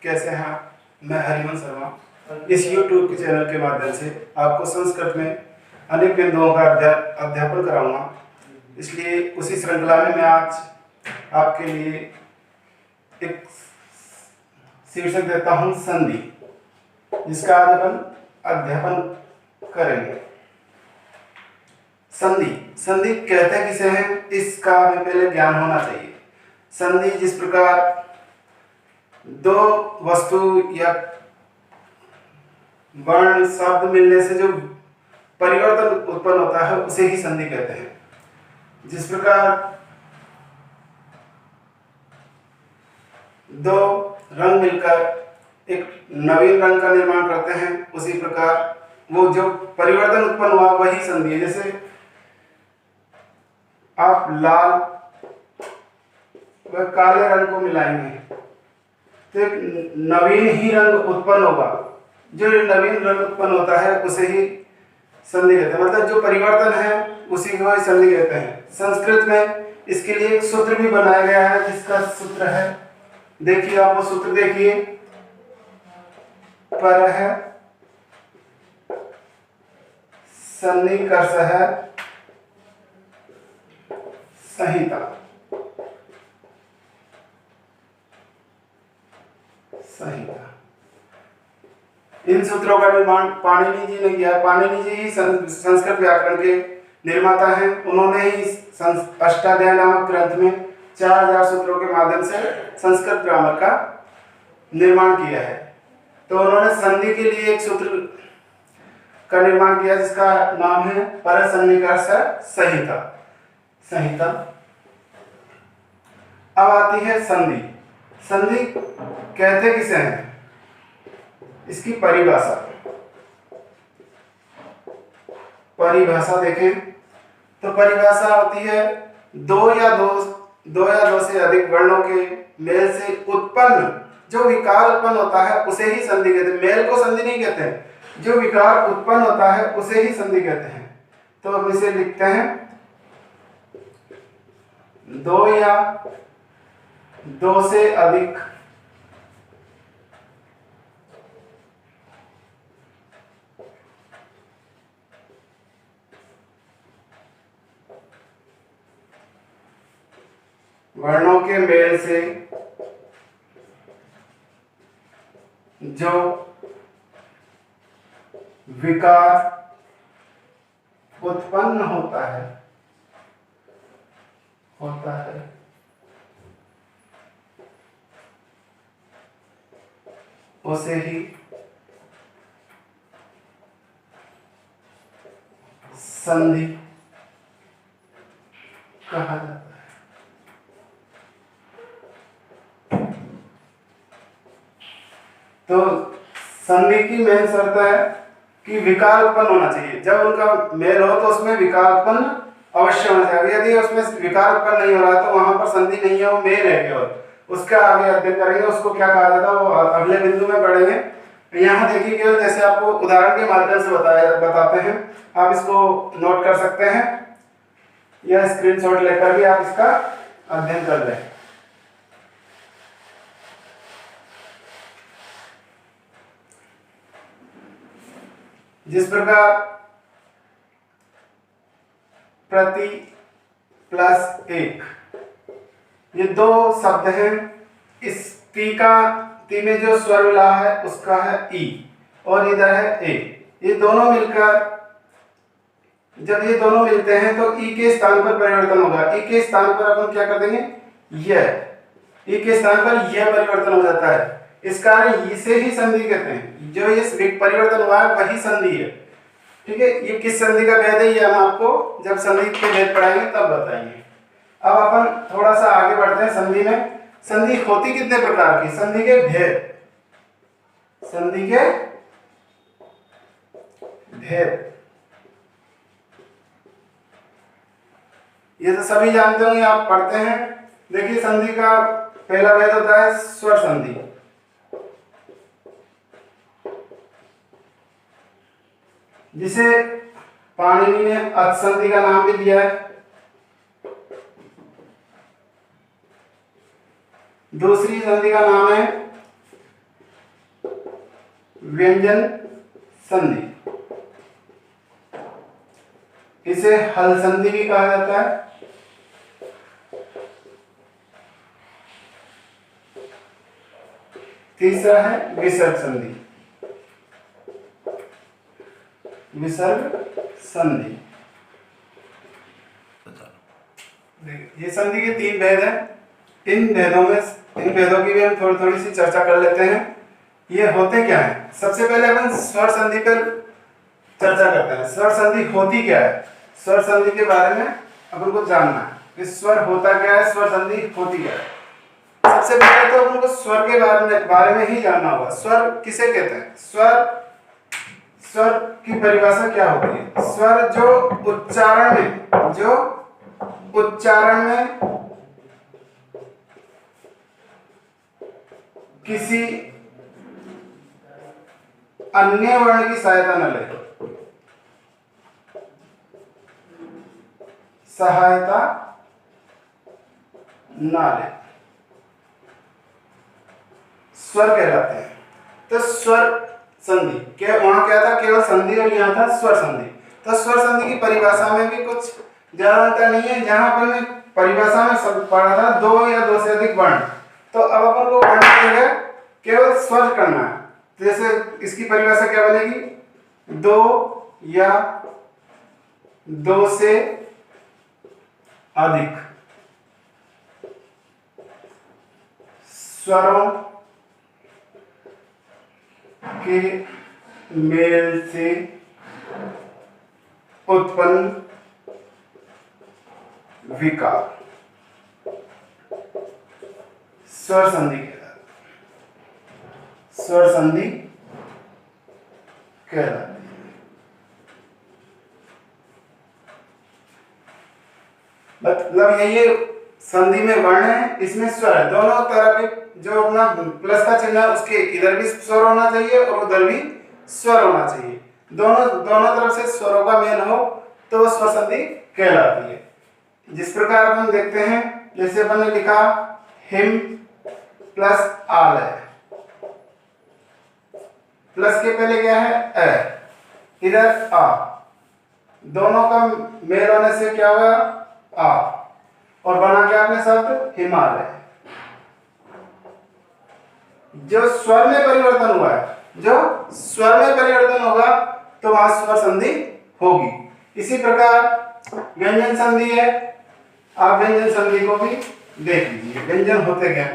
कैसे हैं आप? मैं हरिवंश शर्मा इस YouTube के चैनल के माध्यम से आपको संस्कृत में अनेक बिंदुओं का अध्यापन कराऊंगा। इसलिए उसी श्रृंखला में मैं आज आपके लिए एक शीर्षक देता हूं संधि, जिसका आज अपन अध्यापन करेंगे। संधि संधि कहते किसे हैं, इसका हमें पहले ज्ञान होना चाहिए। संधि जिस प्रकार दो वस्तु या वर्ण शब्द मिलने से जो परिवर्तन उत्पन्न होता है उसे ही संधि कहते हैं। जिस प्रकार दो रंग मिलकर एक नवीन रंग का निर्माण करते हैं, उसी प्रकार वो जो परिवर्तन उत्पन्न हुआ वही संधि है। जैसे आप लाल व काले रंग को मिलाएंगे तो एक नवीन ही रंग उत्पन्न होगा। जो नवीन रंग उत्पन्न होता है उसे ही संधि कहते हैं, मतलब जो परिवर्तन है उसी को ही संधि कहते हैं। संस्कृत में इसके लिए एक सूत्र भी बनाया गया है, जिसका सूत्र है, देखिए आप वो सूत्र देखिए, परः सन्निकर्षः संहिता। इन सूत्रों का निर्माण पाणिनि जी ने किया। पाणिनि जी ही संस्कृत व्याकरण के निर्माता हैं। उन्होंने ही अष्टाध्यायी नामक ग्रंथ में 4000 सूत्रों के माध्यम से संस्कृत ग्रामर का निर्माण किया है। तो उन्होंने संधि के लिए एक सूत्र का निर्माण किया, जिसका नाम है परसन्निकर्ष संहिता। अब आती है संधि। संधि कहते किसे हैं, इसकी परिभाषा देखें तो परिभाषा होती है दो या दो से अधिक वर्णों के मेल से उत्पन्न जो विकार उत्पन्न होता है उसे ही संधि कहते हैं। मेल को संधि नहीं कहते हैं, जो विकार उत्पन्न होता है उसे ही संधि कहते हैं। तो अब इसे लिखते हैं, दो या दो से अधिक वर्णों के मेल से जो विकार उत्पन्न होता है उसे ही संधि कहा जाता है। तो संधि की मेन शर्त है कि विकार उत्पन्न होना चाहिए। जब उनका मेल हो तो उसमें विकार उत्पन्न अवश्य होना चाहिए। यदि उसमें विकार उत्पन्न नहीं हो रहा है तो वहां पर संधि नहीं है, वो मेल है केवल। उसका आगे अध्ययन करेंगे, उसको क्या कहा जाता है वो अगले बिंदु में पढ़ेंगे। यहाँ देखिए केवल जैसे आपको उदाहरण के माध्यम से बताते हैं, आप इसको नोट कर सकते हैं या स्क्रीनशॉट लेकर भी आप इसका अध्ययन कर लें। जिस प्रकार प्रति प्लस एक, ये दो शब्द हैं। इस ती में जो स्वर मिला है उसका है ई और इधर है ए। ये दोनों मिलकर, जब ये दोनों मिलते हैं तो ई के स्थान पर परिवर्तन होगा। ई के स्थान पर अपन क्या कर देंगे, यह। ई के स्थान पर यह परिवर्तन हो जाता है, इस कारण इसे ही संधि कहते हैं। जो ये परिवर्तन हुआ है वही संधि है। ठीक है, ये किस संधि का भेद है ये हम आपको जब संधि के भेद पढ़ाएंगे तब बताएंगे। अब अपन थोड़ा सा आगे बढ़ते हैं। संधि में संधि होती कितने प्रकार की, संधि के भेद। ये तो सभी जानते होंगे, आप पढ़ते हैं। देखिए संधि का पहला भेद होता है स्वर संधि। जिसे पाणिनि ने अच संधि का नाम भी दिया है। दूसरी संधि का नाम है व्यंजन संधि, इसे हल संधि भी कहा जाता है। तीसरा है विसर्ग संधि, विसर्ग संधि। ये संधि के 3 भेद हैं। इन भेदों की भी हम थोड़ी थोड़ी सी चर्चा कर लेते हैं। ये होते क्या है? सबसे पहले अपन स्वर संधि पर चर्चा करते हैं। स्वर संधि होती क्या है? स्वर संधि के बारे में अपन को जानना है कि स्वर होता क्या है, स्वर संधि होती क्या है। सबसे पहले तो अपन को स्वर के बारे में ही जानना होगा। स्वर किसे कहते हैं? स्वर की परिभाषा क्या होती है? स्वर जो उच्चारण में किसी अन्य वर्ण की सहायता न ले, स्वर कहलाते हैं। तो स्वर संधि के वहां क्या था? केवल संधि, और यहाँ था स्वर संधि। तो स्वर संधि की परिभाषा में भी कुछ ज्यादा अंतर नहीं है। जहां पर परिभाषा में पढ़ा था 2 या 2 से अधिक वर्ण, तो अब अपन को वर्ण की जगह केवल स्वर करना है। तो जैसे इसकी परिभाषा क्या बनेगी? 2 या 2 से अधिक स्वरों के मेल से उत्पन्न विकार स्वर संधि कहलाती है। स्वर संधि कहलाती है। मतलब ये संधि में वर्ण है, इसमें स्वर है। दोनों तरफ जो अपना प्लस का चिन्ह है उसके इधर भी स्वर होना चाहिए और उधर भी स्वर होना चाहिए। दोनों तरफ से स्वरों का मेल हो तो वो स्वर संधि कहलाती है। जिस प्रकार हम देखते हैं, जैसे अपन ने लिखा हिम प्लस आल है, प्लस के पहले क्या है? अ, इधर आ, दोनों का मेल होने से क्या होगा? आ, और बना क्या आपने शब्द? हिमालय। जो स्वर में परिवर्तन हुआ है, जो स्वर में परिवर्तन होगा तो वहां स्वर संधि होगी। इसी प्रकार व्यंजन संधि है। आप व्यंजन संधि को भी देख लीजिए। व्यंजन होते क्या?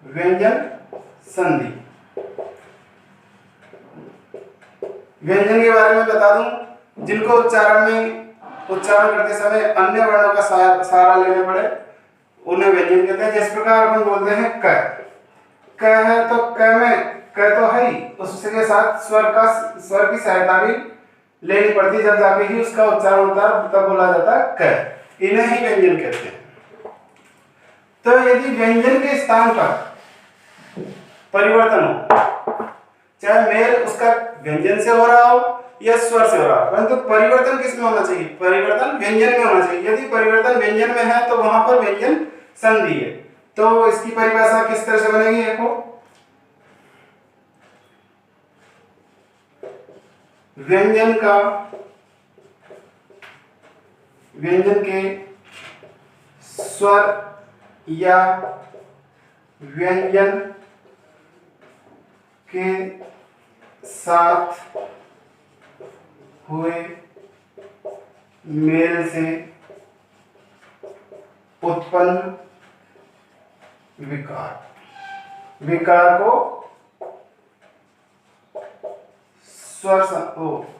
व्यंजन संधि। व्यंजन के बारे में बता दूं, जिनको उच्चारण करते समय अन्य वर्णों का सहारा लेने पड़े उन्हें व्यंजन कहते हैं। जिस प्रकार अपन बोलते हैं क है तो क में क तो है ही, उसके साथ स्वर की सहायता भी लेनी पड़ती, जब जाके ही उसका उच्चारण होता है, तब बोला जाता है क। इन्हें ही व्यंजन कहते हैं। तो यदि व्यंजन के स्थान पर परिवर्तन हो, चाहे मेल उसका व्यंजन से हो रहा हो या स्वर से हो रहा हो, परंतु परिवर्तन किस में होना चाहिए? परिवर्तन व्यंजन में होना चाहिए। यदि परिवर्तन व्यंजन में है तो वहां पर व्यंजन संधि है। तो इसकी परिभाषा किस तरह से बनेगी? देखो, व्यंजन के स्वर या व्यंजन के साथ हुए मेल से उत्पन्न विकार को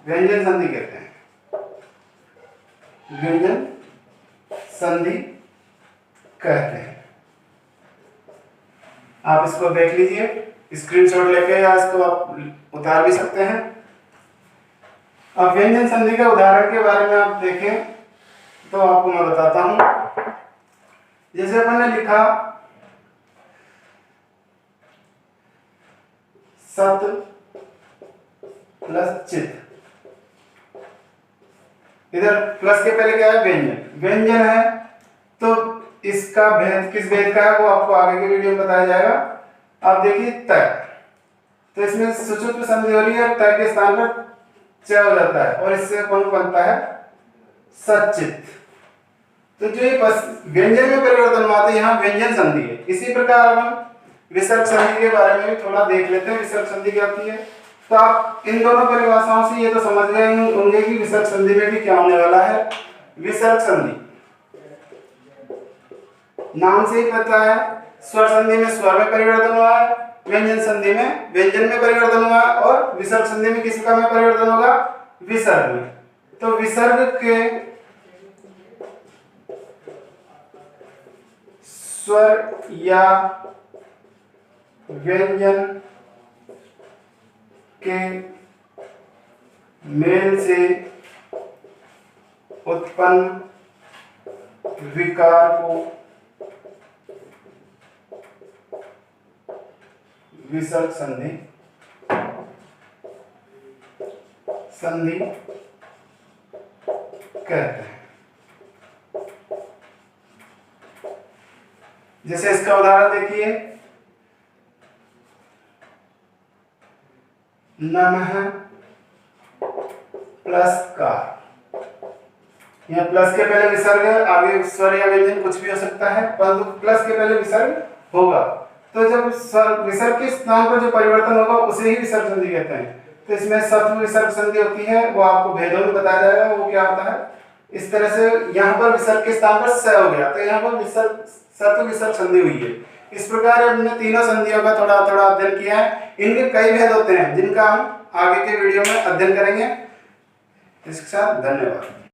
व्यंजन संधि कहते हैं। व्यंजन संधि कहते हैं। आप इसको देख लीजिए, स्क्रीनशॉट लेके, या इसको आप उतार भी सकते हैं। अब व्यंजन संधि के उदाहरण के बारे में आप देखें तो आपको मैं बताता हूं। जैसे अपन ने लिखा सत प्लस चित, इधर प्लस के पहले क्या है? व्यंजन। व्यंजन है तो इसका भेद किस भेद का है वो आपको आगे के वीडियो में बताया जाएगा। अब देखिए त, तो इसमें सुषुप्त संधि हो रही है और त के स्थान पर च हो जाता है और इससे कौन बनता है सचित। तो जो ये व्यंजन में परिवर्तन हुआ था यहाँ व्यंजन संधि है। इसी प्रकार हम विसर्ग संधि के बारे में भी थोड़ा देख लेते हैं। विसर्ग संधि क्या होती है, तो आप इन दोनों परिभाषाओं से ये तो समझ गए होंगे कि विसर्ग संधि में भी क्या होने वाला है। विसर्ग संधि नाम से ही पता है, स्वर संधि में स्वर में परिवर्तन हुआ है, व्यंजन संधि में व्यंजन में परिवर्तन हुआ है और विसर्ग संधि में किस प्रकार में परिवर्तन होगा, विसर्ग में। तो विसर्ग के स्वर या व्यंजन के मेल से उत्पन्न विकार को विसर्ग संधि कहते हैं। जैसे इसका उदाहरण देखिए, नमः प्लस का, यहाँ प्लस के पहले विसर्ग है, आगे स्वर या व्यंजन कुछ भी हो सकता है, परंतु प्लस के पहले विसर्ग होगा। तो जब विसर्ग के स्थान पर जो परिवर्तन होगा उसे ही विसर्ग संधि कहते हैं। तो इसमें सत्व विसर्ग संधि होती है, वो आपको भेदों में बताया जाएगा वो क्या होता है। इस तरह से यहाँ पर विसर्ग के स्थान पर स हो गया, तो यहाँ पर विसर्ग सत्व विसर्ग संधि हुई है। इस प्रकार हमने तीनों संधियों का थोड़ा थोड़ा अध्ययन किया है। इनके कई भेद होते हैं जिनका हम आगे के वीडियो में अध्ययन करेंगे। इसके साथ धन्यवाद।